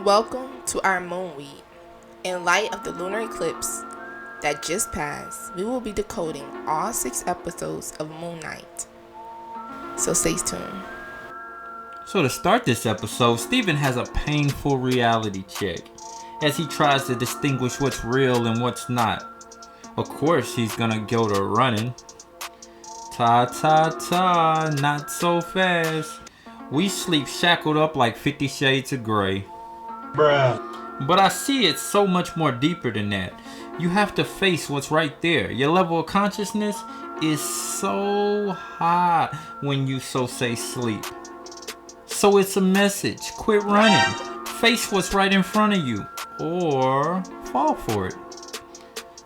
Welcome to our moon week. In light of the lunar eclipse that just passed, we will be decoding all 6 episodes of Moon Knight. So stay tuned. So to start this episode, Steven has a painful reality check as he tries to distinguish what's real and what's not. Of course, he's gonna go to running. Ta, not so fast. We sleep shackled up like 50 Shades of Grey. Bruh. But I see it's so much more deeper than that. You have to face what's right there. Your level of consciousness is so high when you so say sleep. So it's a message. Quit running. Face what's right in front of you. Or fall for it.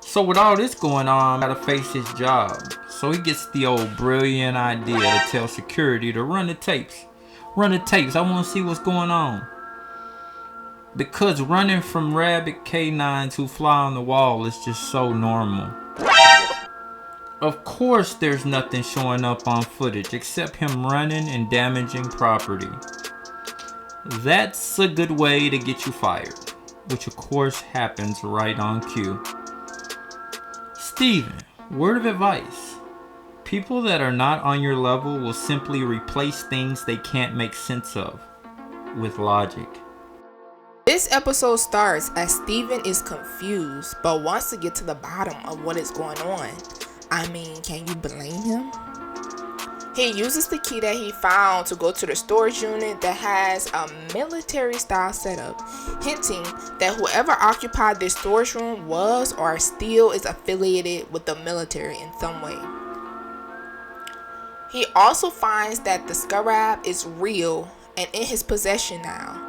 So with all this going on, gotta face his job. So he gets the old brilliant idea to tell security to run the tapes. Run the tapes. I want to see what's going on. Because running from rabid canines who fly on the wall is just so normal. Of course there's nothing showing up on footage except him running and damaging property. That's a good way to get you fired. Which of course happens right on cue. Steven, word of advice. People that are not on your level will simply replace things they can't make sense of with logic. This episode starts as Steven is confused but wants to get to the bottom of what is going on. I mean, can you blame him? He uses the key that he found to go to the storage unit that has a military style setup, hinting that whoever occupied this storage room was or still is affiliated with the military in some way. He also finds that the scarab is real and in his possession now.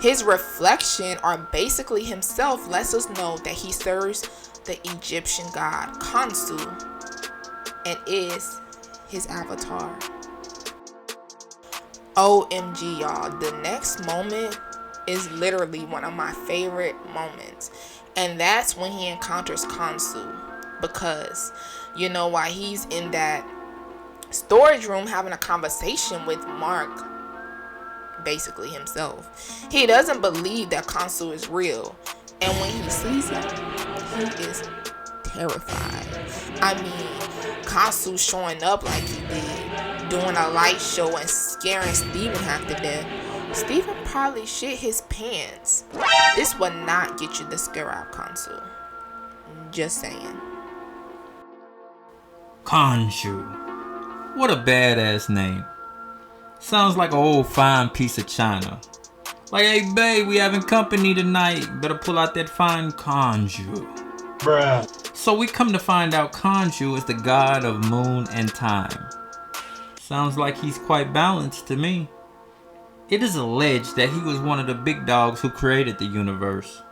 His reflection, or basically himself, lets us know that he serves the Egyptian god Khonsu and is his avatar. OMG, y'all, the next moment is literally one of my favorite moments, and that's when he encounters Khonsu, because you know, while he's in that storage room having a conversation with Marc, basically himself, he doesn't believe that Khonsu is real, and when he sees him, he is terrified. I mean, Khonsu showing up like he did, doing a light show and scaring Steven half to death. Steven probably shit his pants. This would not get you the scarab, Khonsu. Just saying. Khonsu. What a badass name. Sounds like an old fine piece of china. Like, hey babe, we having company tonight. Better pull out that fine Khonsu. Bruh. So we come to find out Khonsu is the god of moon and time. Sounds like he's quite balanced to me. It is alleged that he was one of the big dogs who created the universe.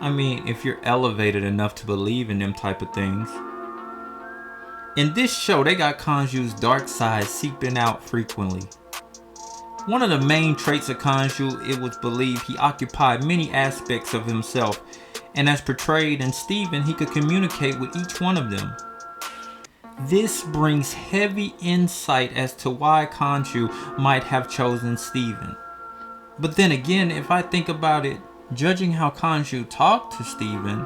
I mean, if you're elevated enough to believe in them type of things. In this show, they got Khonsu's dark side seeping out frequently. One of the main traits of Khonsu, it was believed he occupied many aspects of himself, and as portrayed in Steven, he could communicate with each one of them. This brings heavy insight as to why Khonsu might have chosen Steven. But then again, if I think about it, judging how Khonsu talked to Steven,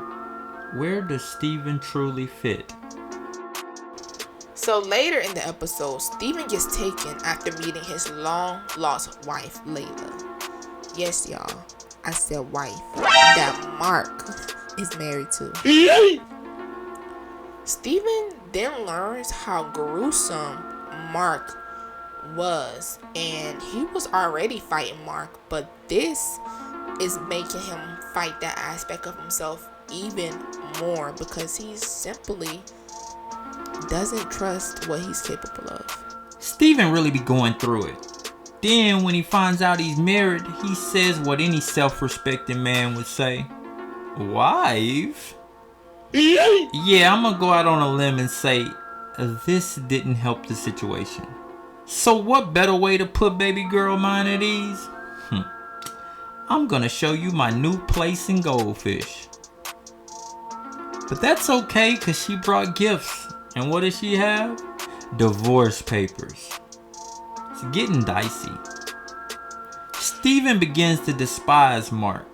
where does Steven truly fit? So later in the episode, Steven gets taken after meeting his long-lost wife, Layla. Yes, y'all, I said wife, that Marc is married to. Steven then learns how gruesome Marc was, and he was already fighting Marc, but this is making him fight that aspect of himself even more because he's simply doesn't trust what he's capable of. Steven really be going through it. Then when he finds out he's married, he says what any self-respecting man would say. Wife? Yeah, I'm gonna go out on a limb and say this didn't help the situation. So what better way to put baby girl mind at ease? I'm gonna show you my new place in Goldfish. But that's okay, cause she brought gifts. And what does she have? Divorce papers. It's getting dicey. Steven begins to despise Marc.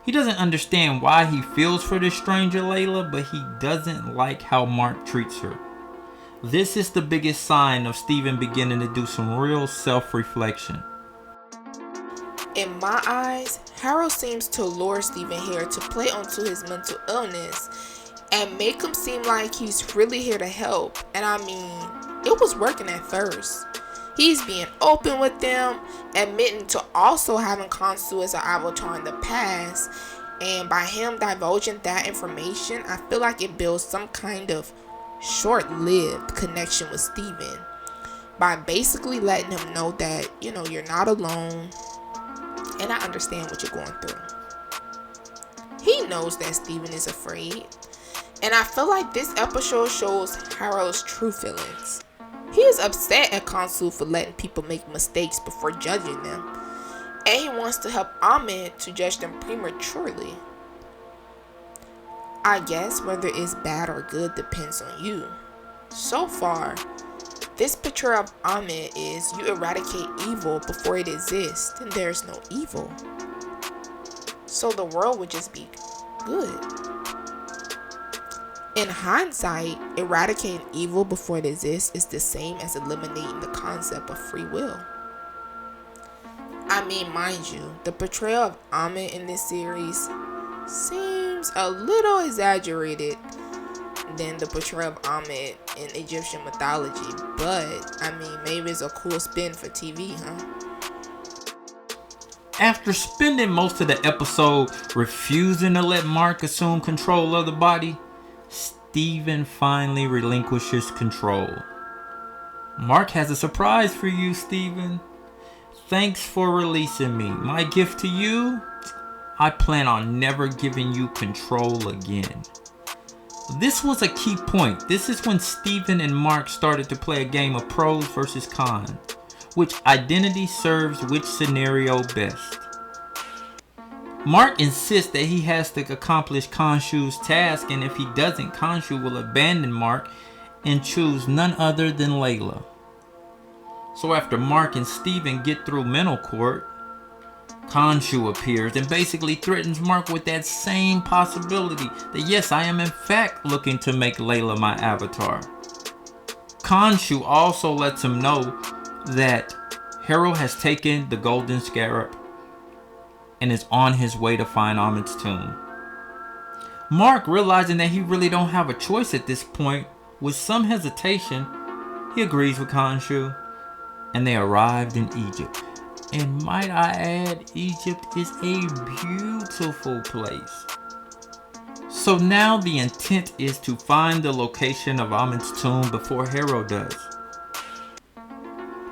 He doesn't understand why he feels for this stranger Layla, but he doesn't like how Marc treats her. This is the biggest sign of Steven beginning to do some real self-reflection. In my eyes, Harold seems to lure Steven here to play onto his mental illness and make him seem like he's really here to help. And I mean, it was working at first. He's being open with them, admitting to also having Khonshu as an avatar in the past, and by him divulging that information, I feel like it builds some kind of short-lived connection with Steven by basically letting him know that, you're not alone, and I understand what you're going through. He knows that Steven is afraid, and I feel like this episode shows Harold's true feelings. He is upset at Khonshu for letting people make mistakes before judging them, and he wants to help Ahmed to judge them prematurely. I guess whether it's bad or good depends on you. So far, this portrayal of Ahmed is you eradicate evil before it exists, and there's no evil. So the world would just be good. In hindsight, eradicating evil before it exists is the same as eliminating the concept of free will. I mean, mind you, the portrayal of Ahmed in this series seems a little exaggerated than the portrayal of Ahmed in Egyptian mythology, but I mean, maybe it's a cool spin for TV, huh? After spending most of the episode refusing to let Marc assume control of the body, Steven finally relinquishes control. Marc has a surprise for you, Steven. Thanks for releasing me. My gift to you, I plan on never giving you control again. This was a key point. This is when Steven and Marc started to play a game of pros versus cons. Which identity serves which scenario best? Marc insists that he has to accomplish Khonshu's task, and if he doesn't, Khonshu will abandon Marc and choose none other than Layla. So after Marc and Steven get through mental court, Khonshu appears and basically threatens Marc with that same possibility that yes, I am in fact looking to make Layla my avatar. Khonshu also lets him know that Harold has taken the golden scarab and is on his way to find Ahmed's tomb. Marc, realizing that he really don't have a choice at this point, with some hesitation, he agrees with Khonshu, and they arrived in Egypt. And might I add, Egypt is a beautiful place. So now the intent is to find the location of Ahmed's tomb before Harold does.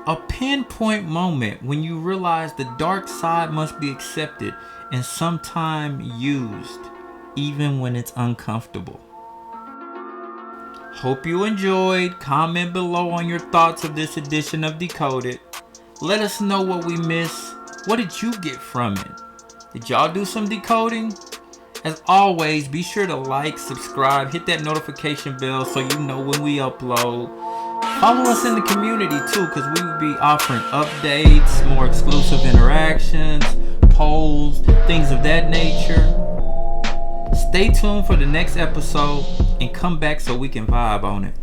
A pinpoint moment when you realize the dark side must be accepted and sometimes used, even when it's uncomfortable. Hope you enjoyed. Comment below on your thoughts of this edition of Decoded. Let us know what we missed. What did you get from it? Did y'all do some decoding? As always, be sure to like, subscribe, hit that notification bell so you know when we upload. Follow us in the community too, because we will be offering updates, more exclusive interactions, polls, things of that nature. Stay tuned for the next episode and come back so we can vibe on it.